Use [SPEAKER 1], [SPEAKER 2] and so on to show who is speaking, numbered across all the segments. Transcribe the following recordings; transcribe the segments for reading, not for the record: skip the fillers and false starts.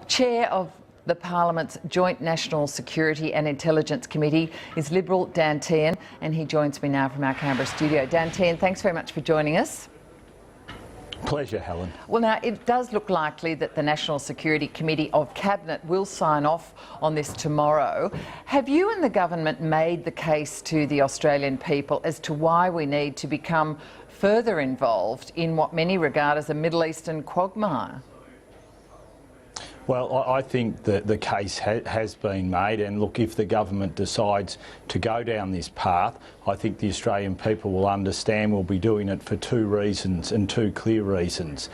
[SPEAKER 1] Chair of the Parliament's Joint National Security and Intelligence Committee is Liberal Dan Tehan, and he joins me now from our Canberra studio. Dan Tehan, thanks very much for joining us.
[SPEAKER 2] Pleasure, Helen.
[SPEAKER 1] Well, now, it does look likely that the National Security Committee of Cabinet will sign off on this tomorrow. Have you and the government made the case to the Australian people as to why we need to become further involved in what many regard as a Middle Eastern quagmire?
[SPEAKER 2] Well, I think that the case has been made, and look, if the government decides to go down this path, I think the Australian people will understand we'll be doing it for two reasons, and two clear reasons.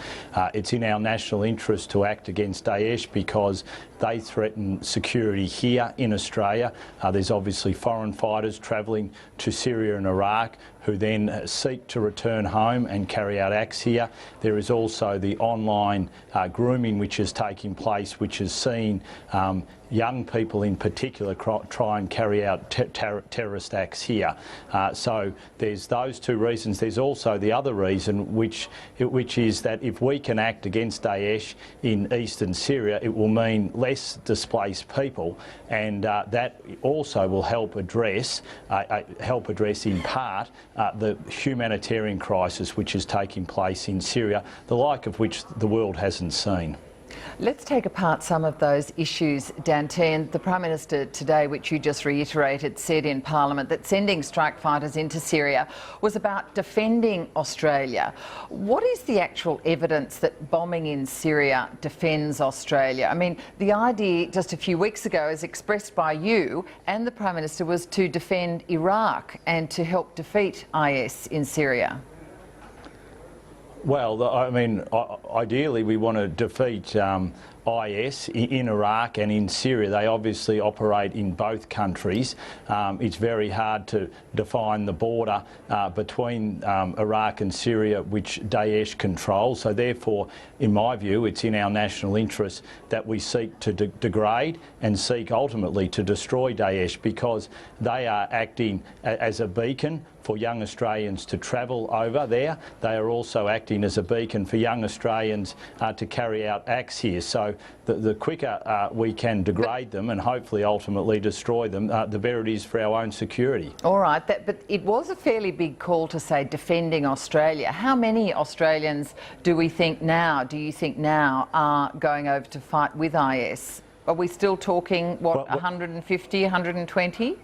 [SPEAKER 2] It's in our national interest to act against Daesh because they threaten security here in Australia. There's obviously foreign fighters travelling to Syria and Iraq who then seek to return home and carry out acts here. There is also the online grooming which is taking place, which has seen young people in particular try and carry out terrorist acts here. So there's those two reasons. There's also the other reason, which is that if we can act against Daesh in eastern Syria, it will mean less displaced people, and that also will help address in part the humanitarian crisis which is taking place in Syria, the like of which the world hasn't seen.
[SPEAKER 1] Let's take apart some of those issues, Dan Tehan. The Prime Minister today, which you just reiterated, said in Parliament that sending strike fighters into Syria was about defending Australia. What is the actual evidence that bombing in Syria defends Australia? I mean, the idea just a few weeks ago, as expressed by you and the Prime Minister, was to defend Iraq and to help defeat IS in Syria.
[SPEAKER 2] Well, I mean, ideally we want to defeat IS in Iraq and in Syria. They obviously operate in both countries. It's very hard to define the border between Iraq and Syria, which Daesh controls. So therefore, in my view, it's in our national interest that we seek to degrade and seek ultimately to destroy Daesh, because they are acting as a beacon for young Australians to travel over there. They are also acting as a beacon for young Australians to carry out acts here. So the quicker we can degrade them and hopefully ultimately destroy them, the better it is for our own security.
[SPEAKER 1] All right, but it was a fairly big call to say defending Australia. How many Australians do you think now are going over to fight with IS? Are we still talking, what, 150, 120?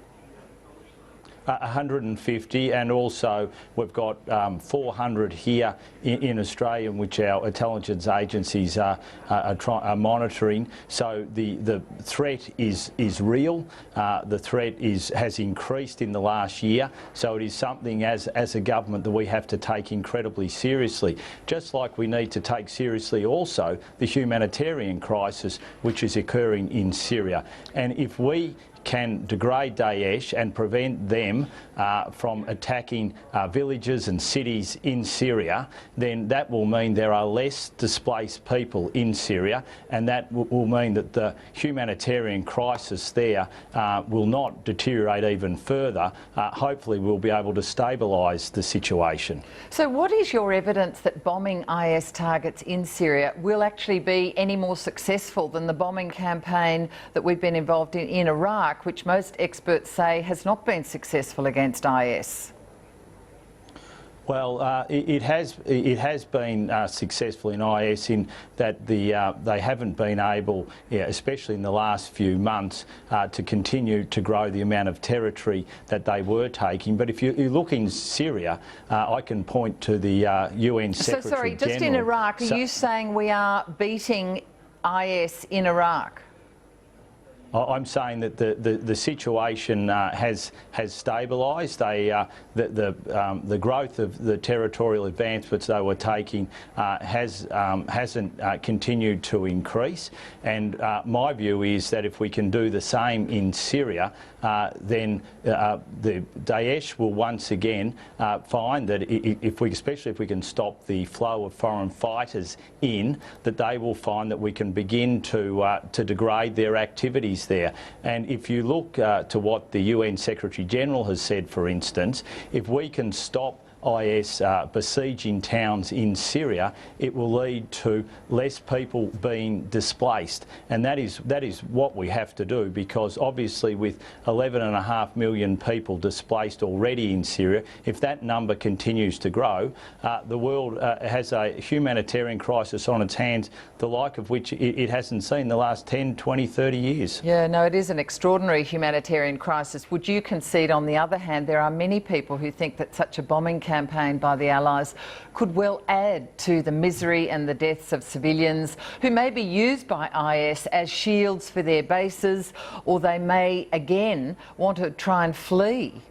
[SPEAKER 2] 150, and also we've got 400 here in Australia, which our intelligence agencies are monitoring. So the threat is real. The threat has increased in the last year. So it is something as a government that we have to take incredibly seriously. Just like we need to take seriously also the humanitarian crisis which is occurring in Syria. And if we can degrade Daesh and prevent them from attacking villages and cities in Syria, then that will mean there are less displaced people in Syria, and that will mean that the humanitarian crisis there will not deteriorate even further. Hopefully we'll be able to stabilise the situation.
[SPEAKER 1] So what is your evidence that bombing IS targets in Syria will actually be any more successful than the bombing campaign that we've been involved in Iraq, which most experts say has not been successful against IS?
[SPEAKER 2] Well, it has been successful in IS in that they haven't been able, especially in the last few months, to continue to grow the amount of territory that they were taking. But if you look in Syria, I can point to the UN Secretary General. So sorry,
[SPEAKER 1] just in Iraq, are you saying we are beating IS in Iraq?
[SPEAKER 2] I'm saying that the situation has stabilised. The growth of the territorial advancements they were taking hasn't continued to increase. And my view is that if we can do the same in Syria, then the Daesh will once again find that especially if we can stop the flow of foreign fighters in, that they will find that we can begin to degrade their activities there. And if you look to what the UN Secretary General has said, for instance, if we can stop IS besieging towns in Syria, it will lead to less people being displaced. And that is what we have to do, because obviously with 11.5 million people displaced already in Syria, if that number continues to grow, the world has a humanitarian crisis on its hands, the like of which it hasn't seen the last 10, 20, 30 years.
[SPEAKER 1] Yeah, no, it is an extraordinary humanitarian crisis. Would you concede, on the other hand, there are many people who think that such a bombing campaign by the Allies could well add to the misery and the deaths of civilians who may be used by IS as shields for their bases, or they may again want to try and flee?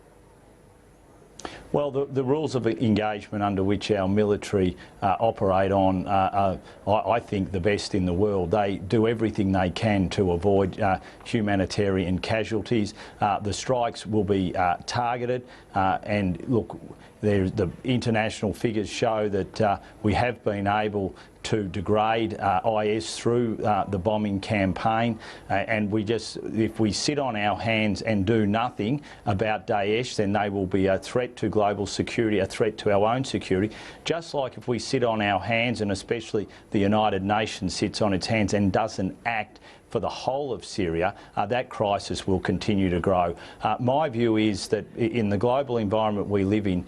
[SPEAKER 2] Well, the rules of engagement under which our military operate on are, I think, the best in the world. They do everything they can to avoid humanitarian casualties. The strikes will be targeted, and look, the international figures show that we have been able to degrade IS through the bombing campaign, and if we sit on our hands and do nothing about Daesh, then they will be a threat to global security, a threat to our own security. Just like if we sit on our hands, and especially the United Nations sits on its hands and doesn't act for the whole of Syria, that crisis will continue to grow. My view is that in the global environment we live in,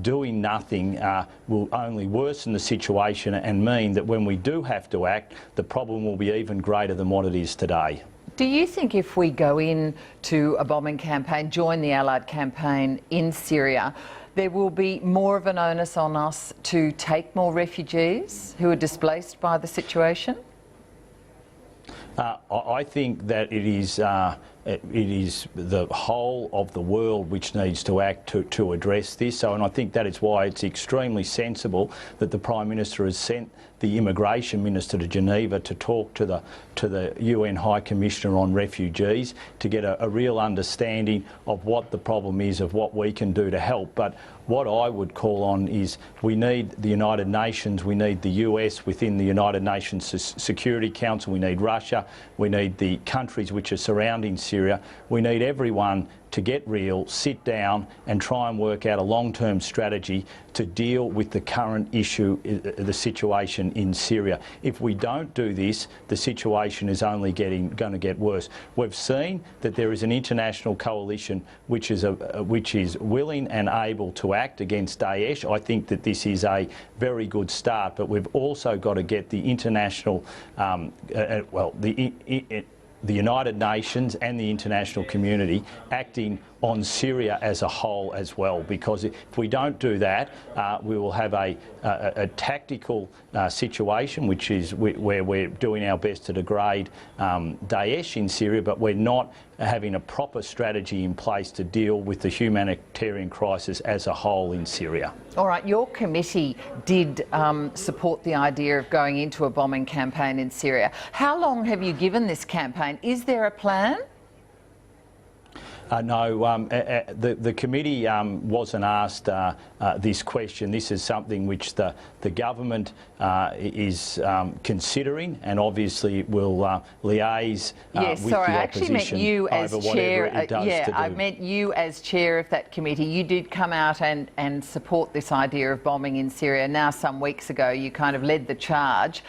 [SPEAKER 2] doing nothing will only worsen the situation and mean that when we do have to act, the problem will be even greater than what it is today.
[SPEAKER 1] Do you think if we go into a bombing campaign, join the Allied campaign in Syria, there will be more of an onus on us to take more refugees who are displaced by the situation?
[SPEAKER 2] I think that it is the whole of the world which needs to act to address this. And I think that is why it's extremely sensible that the Prime Minister has sent the Immigration Minister to Geneva to talk to the UN High Commissioner on Refugees to get a real understanding of what the problem is, of what we can do to help. But what I would call on is we need the United Nations, we need the US within the United Nations Security Council, we need Russia, we need the countries which are surrounding Syria, we need everyone to get real, sit down and try and work out a long-term strategy to deal with the current issue, the situation in Syria. If we don't do this, the situation is only going to get worse. We've seen that there is an international coalition which is willing and able to act against Daesh. I think that this is a very good start, but we've also got to get the international, the United Nations and the international community acting on Syria as a whole as well, because if we don't do that, we will have a tactical situation, which is where we're doing our best to degrade Daesh in Syria, but we're not having a proper strategy in place to deal with the humanitarian crisis as a whole in Syria.
[SPEAKER 1] All right, your committee did support the idea of going into a bombing campaign in Syria. How long have you given this campaign? Is there a plan?
[SPEAKER 2] No, the committee wasn't asked this question. This is something which the government is considering, and obviously will liaise with the opposition
[SPEAKER 1] I actually meant you as chair. I meant you as chair of that committee. You did come out and support this idea of bombing in Syria. Now, some weeks ago, you kind of led the charge.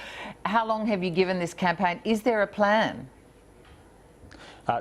[SPEAKER 1] How long have you given this campaign? Is there a plan?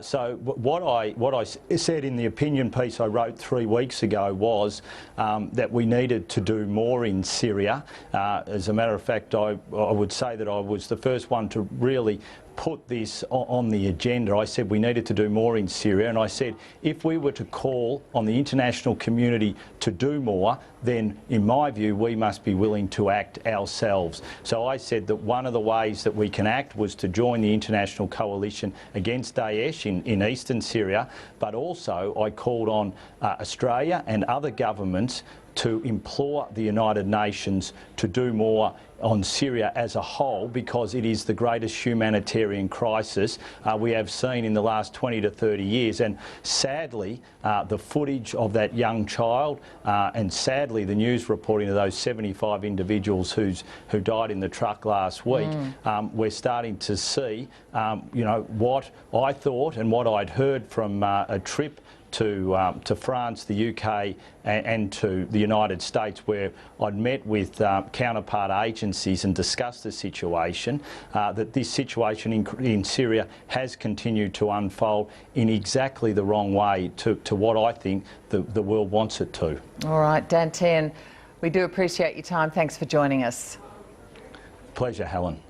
[SPEAKER 2] So what I said in the opinion piece I wrote 3 weeks ago was that we needed to do more in Syria. As a matter of fact, I would say that I was the first one to really put this on the agenda. I said we needed to do more in Syria, and I said if we were to call on the international community to do more, then in my view we must be willing to act ourselves. So I said that one of the ways that we can act was to join the international coalition against Daesh in eastern Syria, but also I called on Australia and other governments to implore the United Nations to do more on Syria as a whole, because it is the greatest humanitarian crisis we have seen in the last 20 to 30 years. And sadly, the footage of that young child and sadly the news reporting of those 75 individuals who died in the truck last week, we're starting to see, what I thought and what I'd heard from a trip to France, the UK and to the United States, where I'd met with counterpart agencies and discussed the situation, that this situation in Syria has continued to unfold in exactly the wrong way to what I think the world wants it to.
[SPEAKER 1] All right, Dan Tehan, we do appreciate your time. Thanks for joining us.
[SPEAKER 2] Pleasure, Helen.